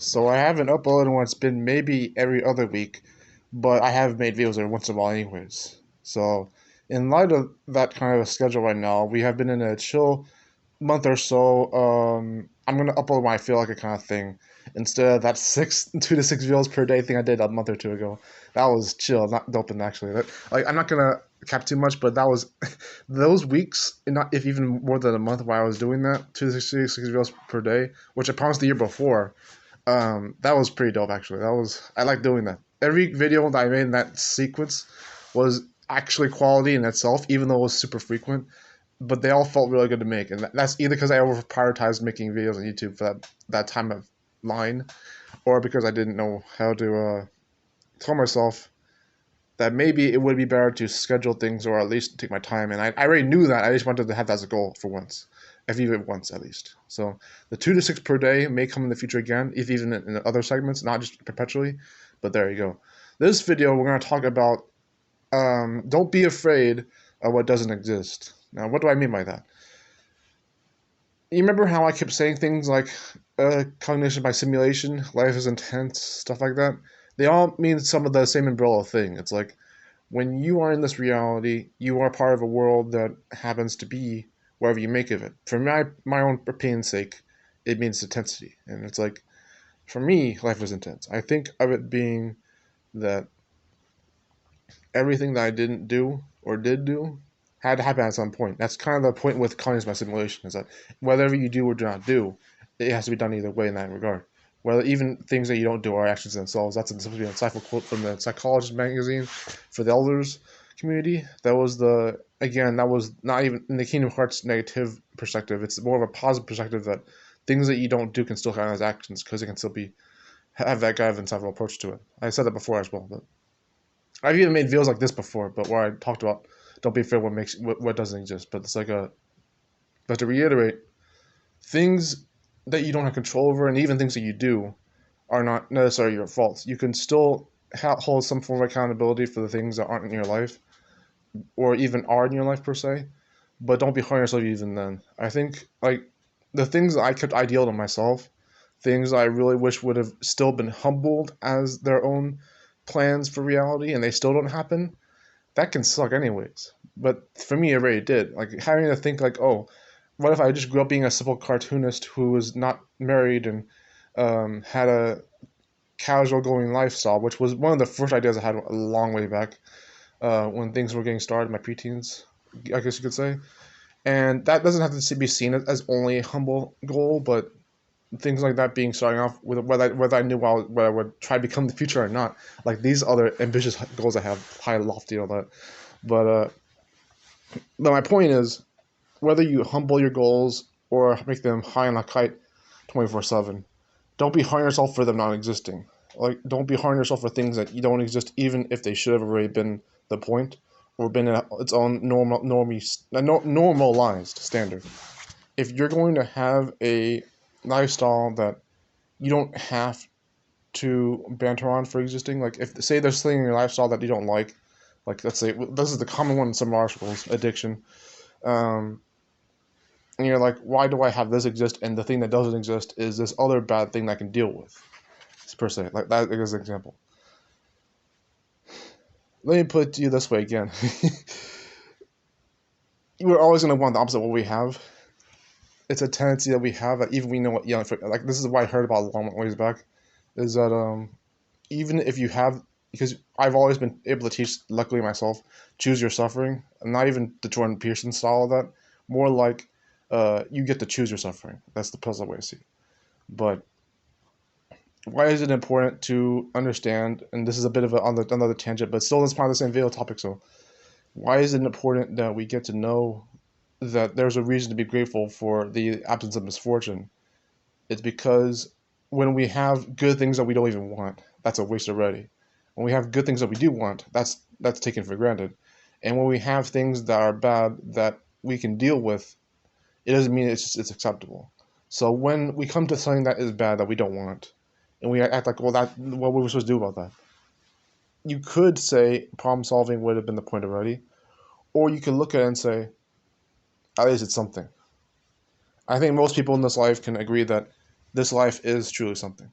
So I haven't uploaded one. It's been maybe every other week, but I have made videos every once in a while anyways. So in light of that kind of a schedule right now, we have been in a chill month or so. I'm gonna upload when I feel like it kind of thing, instead of that 2 to 6 videos per day thing I did a month or two ago. That was chill, not doping actually. Like I'm not gonna cap too much, but that was those weeks, and not if even more than a month, while I was doing that 2 to 6 videos per day, which I promised the year before. That was pretty dope actually. I like doing that. Every video that I made in that sequence was actually quality in itself, even though it was super frequent. But they all felt really good to make, and that's either because I over prioritized making videos on YouTube for that time of line, or because I didn't know how to tell myself that maybe it would be better to schedule things or at least take my time. And I already knew that. I just wanted to have that as a goal for once, if even once at least. So the 2 to 6 per day may come in the future again, if even in other segments, not just perpetually. But there you go. This video, we're going to talk about don't be afraid of what doesn't exist. Now, what do I mean by that? You remember how I kept saying things like cognition by simulation, life is intense, stuff like that? They all mean some of the same umbrella thing. It's like when you are in this reality, you are part of a world that happens to be wherever you make of it. For my own opinion's sake, it means intensity. And it's like, for me, life is intense. I think of it being that everything that I didn't do or did do had to happen at some point. That's kind of the point with cognition by simulation, is that whatever you do or do not do, it has to be done either way in that regard. Whether even things that you don't do are actions themselves. That's supposed to be an insightful quote from the Psychologist magazine for the elders community. That was that was not even in the Kingdom Hearts negative perspective. It's more of a positive perspective that things that you don't do can still count as actions because it can still be have that kind of insightful approach to it. I said that before as well, but I've even made videos like this before, but where I talked about don't be afraid what doesn't exist. But it's like but to reiterate, things that you don't have control over, and even things that you do, are not necessarily your faults. You can still hold some form of accountability for the things that aren't in your life, or even are in your life per se. But don't be hard on yourself even then. I think like the things that I kept ideal to myself, things I really wish would have still been humbled as their own plans for reality, and they still don't happen. That can suck anyways. But for me, it already did. Like having to think like, oh, what if I just grew up being a simple cartoonist who was not married and had a casual going lifestyle, which was one of the first ideas I had a long way back when things were getting started in my preteens, I guess you could say. And that doesn't have to be seen as only a humble goal, but things like that being starting off with whether I knew whether I would try to become the future or not. Like these other ambitious goals I have, high, lofty, all that. But but my point is, whether you humble your goals or make them high on a kite 24/7, don't be hard on yourself for them not existing. Like, don't be hard on yourself for things that you don't exist, even if they should have already been the point or been its own normalized standard. If you're going to have a lifestyle that you don't have to banter on for existing, like if say there's something in your lifestyle that you don't like let's say this is the common one in some articles, addiction. Um, and you're like, why do I have this exist and the thing that doesn't exist is this other bad thing that I can deal with, per se. Like that is an example. Let me put it to you this way again. We're always going to want the opposite of what we have. It's a tendency that we have that even we know what like this is what I heard about a long ways back, is that even if you have, because I've always been able to teach, luckily myself, choose your suffering, and not even the Jordan Peterson style of that, more like you get to choose your suffering. That's the puzzle way to see. But why is it important to understand, and this is a bit of another tangent, but still it's part of the same video topic, so why is it important that we get to know that there's a reason to be grateful for the absence of misfortune? It's because when we have good things that we don't even want, that's a waste already. When we have good things that we do want, that's taken for granted. And when we have things that are bad that we can deal with, it doesn't mean it's acceptable. So when we come to something that is bad that we don't want, and we act like, well, what were we supposed to do about that? You could say problem solving would have been the point already, or you could look at it and say, at least it's something. I think most people in this life can agree that this life is truly something.